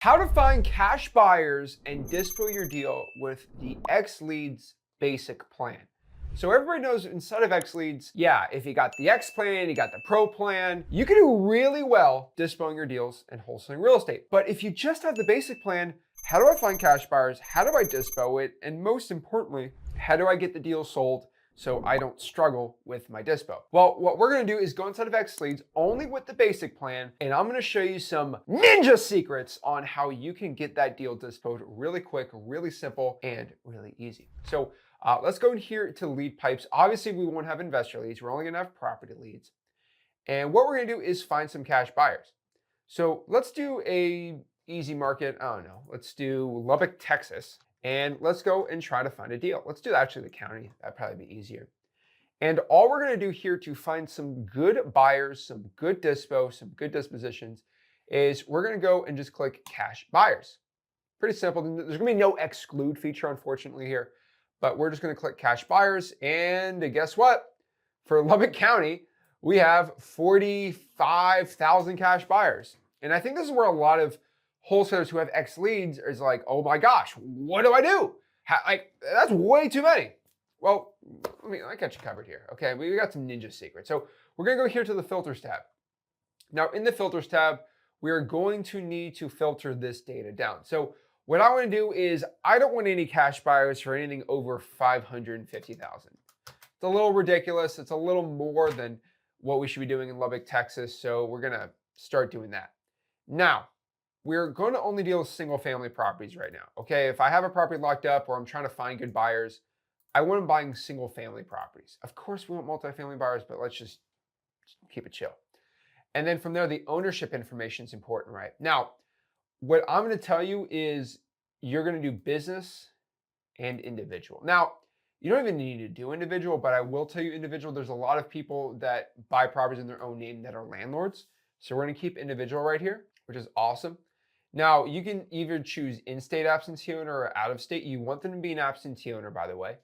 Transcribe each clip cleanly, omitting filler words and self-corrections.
How to find cash buyers and dispo your deal with the XLeads basic plan. So everybody knows inside of XLeads, yeah, if you got the X plan, you got the Pro plan, you can do really well dispoing your deals and wholesaling real estate. But if you just have the basic plan, how do I find cash buyers? How do I dispo it? And most importantly, how do I get the deal sold so I don't struggle with my dispo? Well, what we're gonna do is go inside of XLeads only with the basic plan, and I'm gonna show you some ninja secrets on how you can get that deal dispoed really quick, really simple, and really easy. So let's go in here to lead pipes. Obviously, we won't have investor leads. We're only gonna have property leads. And what we're gonna do is find some cash buyers. So let's do a easy market. I don't know. Let's do Lubbock, Texas. And let's go and try to find a deal. Let's do actually the county. That'd probably be easier. And all we're going to do here to find some good buyers, some good dispo, some good dispositions is we're going to go and just click cash buyers. Pretty simple. There's going to be no exclude feature, unfortunately, here, but we're just going to click cash buyers. And guess what? For Lubbock County, we have 45,000 cash buyers. And I think this is where a lot of wholesalers who have X leads is like, oh my gosh, what do I do? That's way too many. Well, I got you covered here. Okay, we got some ninja secrets. So we're gonna go here to the filters tab. Now in the filters tab, we are going to need to filter this data down. So what I want to do is I don't want any cash buyers for anything over 550,000. It's a little ridiculous. It's a little more than what we should be doing in Lubbock, Texas. So we're gonna start doing that. Now, we're going to only deal with single family properties right now. Okay, if I have a property locked up or I'm trying to find good buyers, I want them buying single family properties. Of course, we want multifamily buyers, but let's just keep it chill. And then from there, the ownership information is important, right? Now, what I'm going to tell you is you're going to do business and individual. Now, you don't even need to do individual, but I will tell you individual. There's a lot of people that buy properties in their own name that are landlords. So we're going to keep individual right here, which is awesome. Now, you can either choose in-state absentee owner or out-of-state. You want them to be an absentee owner, by the way.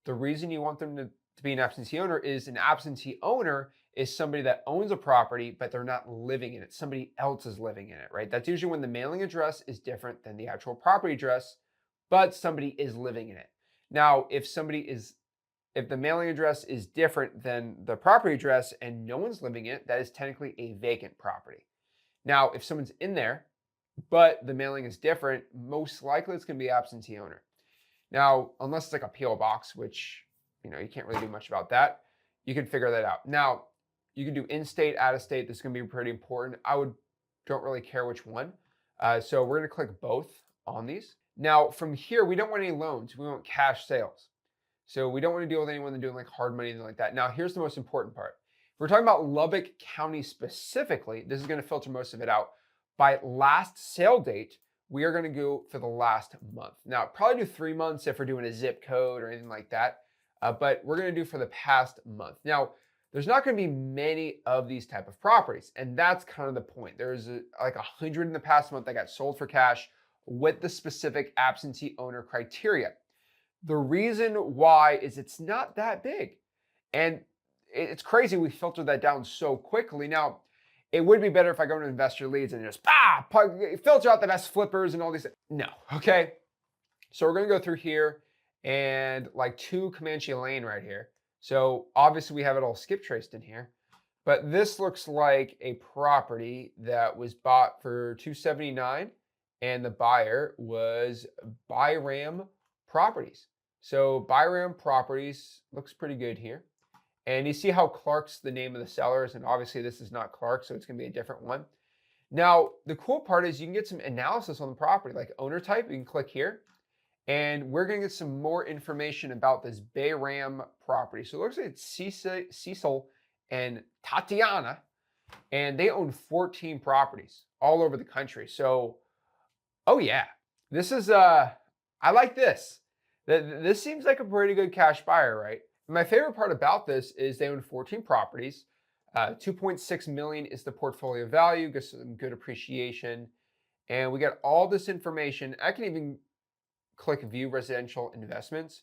The reason you want them to be an absentee owner is an absentee owner is somebody that owns a property, but they're not living in it. Somebody else is living in it, right? That's usually when the mailing address is different than the actual property address, but somebody is living in it. Now, if the mailing address is different than the property address and no one's living in it, that is technically a vacant property. Now, if someone's in there, but the mailing is different, most likely it's going to be absentee owner. Now, unless it's like a PO box, which, you can't really do much about that, you can figure that out. Now, you can do in-state, out-of-state. This is going to be pretty important. Don't really care which one. So we're going to click both on these. Now, from here, we don't want any loans. We want cash sales. So we don't want to deal with anyone that's doing like hard money, anything like that. Now, here's the most important part. If we're talking about Lubbock County specifically, this is going to filter most of it out. By last sale date, we are going to go for the last month. Now, probably do 3 months if we're doing a zip code or anything like that, but we're going to do for the past month. Now, there's not going to be many of these type of properties, and that's kind of the point. There's like 100 in the past month that got sold for cash with the specific absentee owner criteria. The reason why is it's not that big, and it's crazy we filtered that down so quickly. Now, it would be better if I go to investor leads and just filter out the best flippers and all these things. No, okay. So we're gonna go through here and like 2 Comanche Lane right here. So obviously we have it all skip traced in here, but this looks like a property that was bought for $279, and the buyer was Byram Properties. So Byram Properties looks pretty good here. And you see how Clark's the name of the sellers, and obviously this is not Clark, so it's going to be a different one. Now, the cool part is you can get some analysis on the property, like owner type. You can click here, and we're going to get some more information about this Bayram property. So it looks like it's Cecil and Tatiana, and they own 14 properties all over the country. So, oh yeah, this is, I like this. This seems like a pretty good cash buyer, right? My favorite part about this is they own 14 properties. 2.6 million is the portfolio value, gets some good appreciation. And we got all this information. I can even click view residential investments.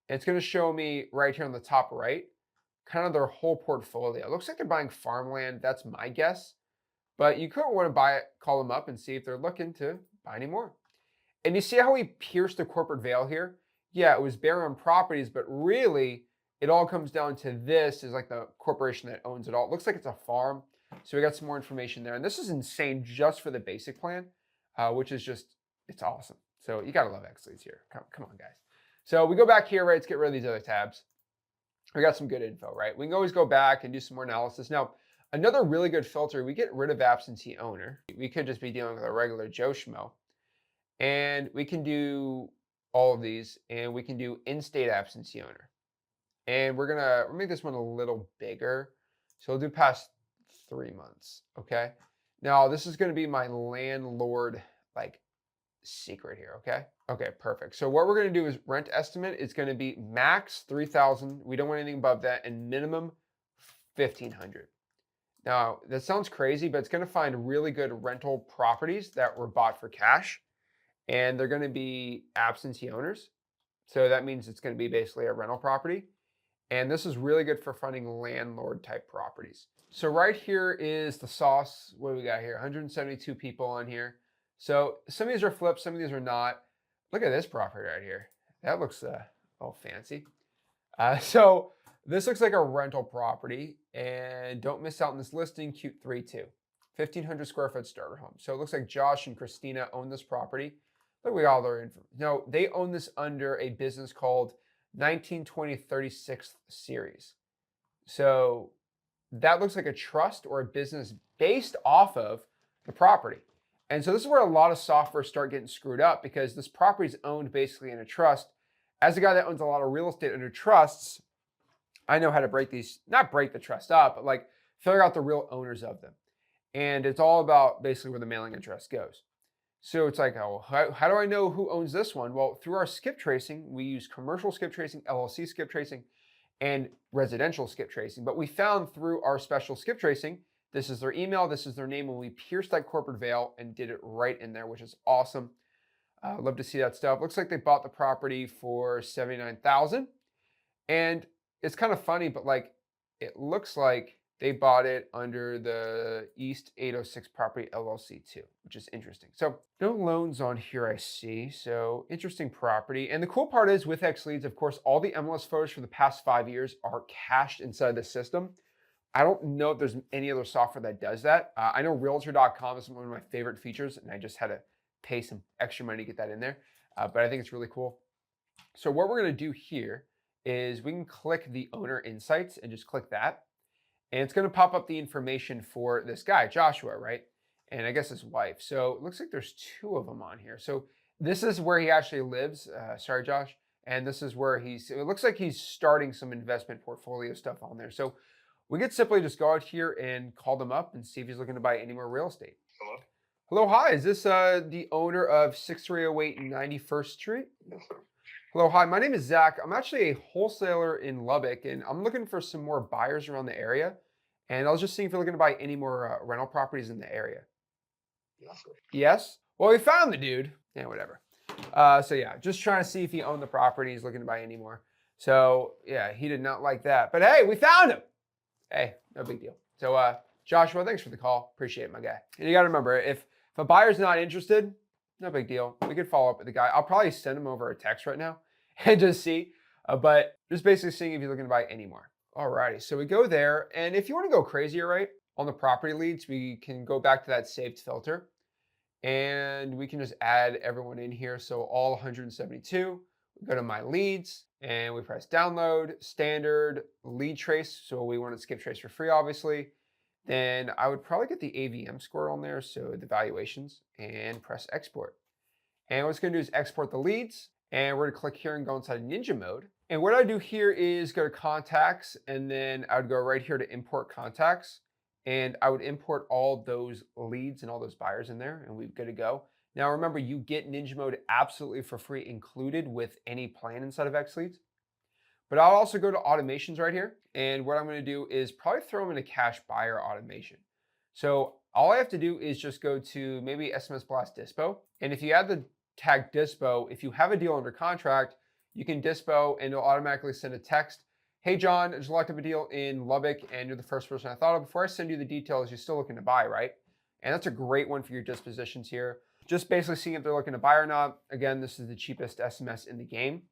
And it's going to show me right here on the top right, kind of their whole portfolio. It looks like they're buying farmland. That's my guess. But you could want to buy it, call them up and see if they're looking to buy any more. And you see how we pierced the corporate veil here? Yeah, it was bare on properties, but really it all comes down to this is like the corporation that owns it all. It looks like it's a farm. So we got some more information there. And this is insane just for the basic plan, which is just, it's awesome. So you got to love XLeads here. Come on, guys. So we go back here, right? Let's get rid of these other tabs. We got some good info, right? We can always go back and do some more analysis. Now, another really good filter, we get rid of absentee owner. We could just be dealing with a regular Joe Schmo. And we can do all of these, and we can do in-state absentee owner. And we'll make this one a little bigger. So we'll do past 3 months, okay? Now, this is gonna be my landlord, like, secret here, okay? Okay, perfect. So what we're gonna do is rent estimate is gonna be max 3,000. We don't want anything above that, and minimum 1,500. Now, that sounds crazy, but it's gonna find really good rental properties that were bought for cash, and they're gonna be absentee owners. So that means it's gonna be basically a rental property. And this is really good for funding landlord type properties. So right here is the sauce. What do we got here? 172 people on here. So some of these are flips, some of these are not. Look at this property right here. That looks all fancy. So this looks like a rental property, and don't miss out on this listing, cute 3-2. 1,500 square foot starter home. So it looks like Josh and Christina own this property. Look, we all their info. No, they own this under a business called 1920 36th series. So that looks like a trust or a business based off of the property. And so this is where a lot of software start getting screwed up, because this property is owned basically in a trust. As a guy that owns a lot of real estate under trusts, I know how to break these, not break the trust up, but like figure out the real owners of them. And it's all about basically where the mailing address goes. So it's like, oh, how do I know who owns this one? Well, through our skip tracing, we use commercial skip tracing, LLC skip tracing, and residential skip tracing. But we found through our special skip tracing, this is their email, this is their name, and we pierced that corporate veil and did it right in there, which is awesome. Love to see that stuff. Looks like they bought the property for $79,000. And it's kind of funny, but like, it looks like they bought it under the East 806 Property LLC too, which is interesting. So no loans on here, I see. So interesting property. And the cool part is with XLeads, of course, all the MLS photos for the past 5 years are cached inside the system. I don't know if there's any other software that does that. I know Realtor.com is one of my favorite features, and I just had to pay some extra money to get that in there. But I think it's really cool. So what we're gonna do here is we can click the owner insights and just click that. And it's going to pop up the information for this guy, Joshua, right? And I guess his wife. So it looks like there's 2 of them on here. So this is where he actually lives. Sorry, Josh. And this is where it looks like he's starting some investment portfolio stuff on there. So we could simply just go out here and call them up and see if he's looking to buy any more real estate. Hello? Hello, hi. Is this the owner of 6308 91st Street? Yes, sir. Hello, hi. My name is Zach. I'm actually a wholesaler in Lubbock, and I'm looking for some more buyers around the area. And I was just seeing if you're looking to buy any more rental properties in the area. Yes, sir. Yes? Well, we found the dude. Yeah, whatever. So yeah, just trying to see if he owned the property. He's looking to buy any more. So yeah, he did not like that. But hey, we found him. Hey, no big deal. So Joshua, thanks for the call. Appreciate it, my guy. And you got to remember, if a buyer's not interested, no big deal. We could follow up with the guy. I'll probably send him over a text right now and just see. But just basically seeing if he's looking to buy any more. Alrighty, so we go there. And if you want to go crazier, right, on the property leads, we can go back to that saved filter. And we can just add everyone in here. So all 172, we go to my leads and we press download, standard, lead trace. So we want to skip trace for free, obviously. Then I would probably get the AVM score on there, so the valuations, and press export. And what it's going to do is export the leads, and we're going to click here and go inside Ninja mode. And what I do here is go to contacts, and then I would go right here to import contacts, and I would import all those leads and all those buyers in there, and we're good to go. Now remember, you get Ninja mode absolutely for free, included with any plan inside of XLeads. But I'll also go to automations right here. And what I'm going to do is probably throw them in a cash buyer automation. So all I have to do is just go to maybe SMS Blast Dispo. And if you add the tag Dispo, if you have a deal under contract, you can Dispo and it'll automatically send a text. Hey, John, I just locked up a deal in Lubbock and you're the first person I thought of. Before I send you the details, you're still looking to buy, right? And that's a great one for your dispositions here. Just basically seeing if they're looking to buy or not. Again, this is the cheapest SMS in the game.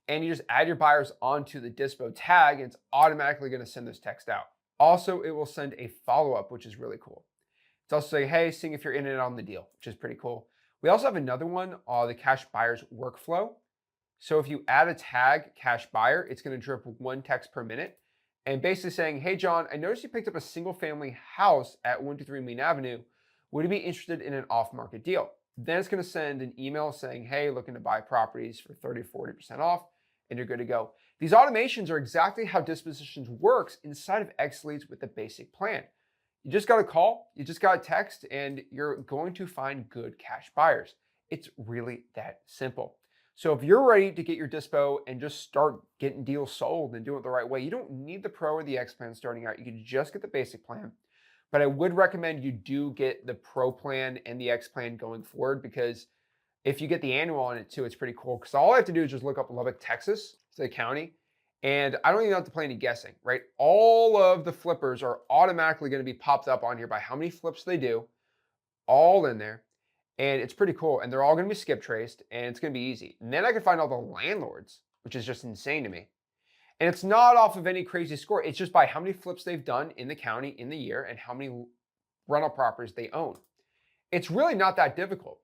And you just add your buyers onto the Dispo tag, and it's automatically going to send those texts out. Also, it will send a follow-up, which is really cool. It's also saying, hey, seeing if you're in and on the deal, which is pretty cool. We also have another one, the cash buyers workflow. So if you add a tag cash buyer, it's going to drip one text per minute. And basically saying, hey, John, I noticed you picked up a single family house at 123 Main Avenue. Would you be interested in an off-market deal? Then it's going to send an email saying, hey, looking to buy properties for 30-40% off, and you're good to go. These automations are exactly how Dispositions works inside of XLeads with the basic plan. You just got to call, you just got to text, and you're going to find good cash buyers. It's really that simple. So if you're ready to get your dispo and just start getting deals sold and doing it the right way, you don't need the pro or the X plan starting out. You can just get the basic plan. But I would recommend you do get the pro plan and the X plan going forward, because if you get the annual on it too, it's pretty cool. Because all I have to do is just look up Lubbock, Texas, the county, and I don't even have to play any guessing, right? All of the flippers are automatically going to be popped up on here by how many flips they do, all in there. And it's pretty cool. And they're all going to be skip traced, and it's going to be easy. And then I can find all the landlords, which is just insane to me. And it's not off of any crazy score. It's just by how many flips they've done in the county in the year and how many rental properties they own. It's really not that difficult.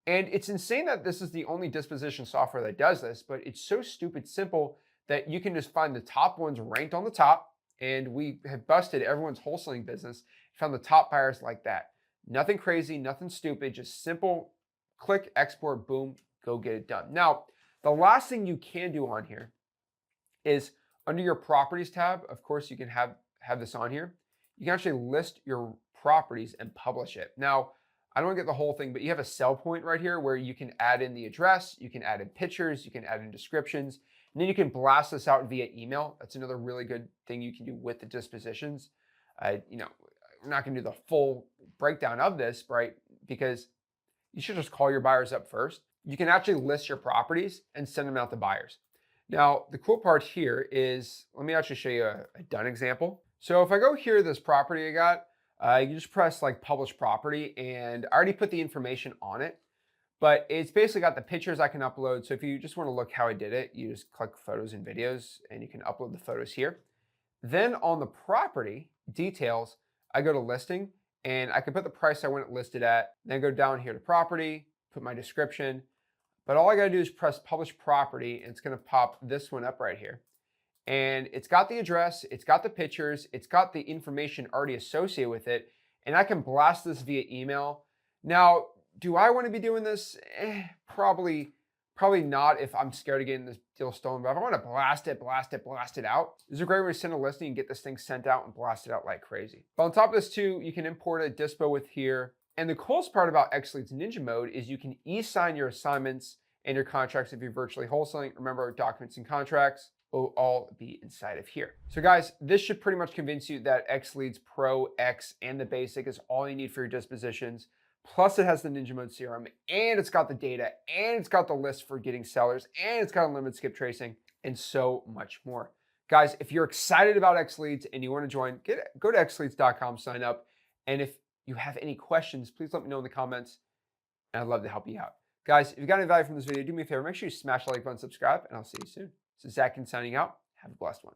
And it's insane that this is the only disposition software that does this, but it's so stupid simple that you can just find the top ones ranked on the top. And we have busted everyone's wholesaling business, found the top buyers like that. Nothing crazy, nothing stupid, just simple, click, export, boom, go get it done. Now, the last thing you can do on here is under your properties tab. Of course, you can have this on here. You can actually list your properties and publish it. Now, I don't want to get the whole thing, but you have a sell point right here where you can add in the address, you can add in pictures, you can add in descriptions, and then you can blast this out via email. That's another really good thing you can do with the dispositions. We're not going to do the full breakdown of this, right? Because you should just call your buyers up first. You can actually list your properties and send them out to buyers. Now, the cool part here is, let me actually show you a done example. So if I go here, this property I got, you just press like publish property, and I already put the information on it, but it's basically got the pictures I can upload. So if you just want to look how I did it, you just click photos and videos, and you can upload the photos here. Then on the property details, I go to listing, and I can put the price I want it listed at, then go down here to property, put my description. But all I gotta do is press publish property, and it's gonna pop this one up right here. And it's got the address, it's got the pictures, it's got the information already associated with it, and I can blast this via email. Now, do I wanna be doing this? Probably not if I'm scared of getting this deal stolen, but if I wanna blast it out, this is a great way to send a listing and get this thing sent out and blast it out like crazy. But on top of this too, you can import a dispo with here. And the coolest part about XLeads Ninja Mode is you can e-sign your assignments and your contracts if you're virtually wholesaling. Remember, documents and contracts will all be inside of here. So guys, this should pretty much convince you that XLeads Pro, X, and the Basic is all you need for your dispositions. Plus it has the Ninja Mode CRM, and it's got the data, and it's got the list for getting sellers, and it's got unlimited skip tracing, and so much more. Guys, if you're excited about XLeads and you want to join, go to xleads.com, sign up. And if you have any questions, please let me know in the comments, and I'd love to help you out. Guys, if you got any value from this video, do me a favor, make sure you smash the like button, subscribe, and I'll see you soon. This is Zach signing out. Have a blessed one.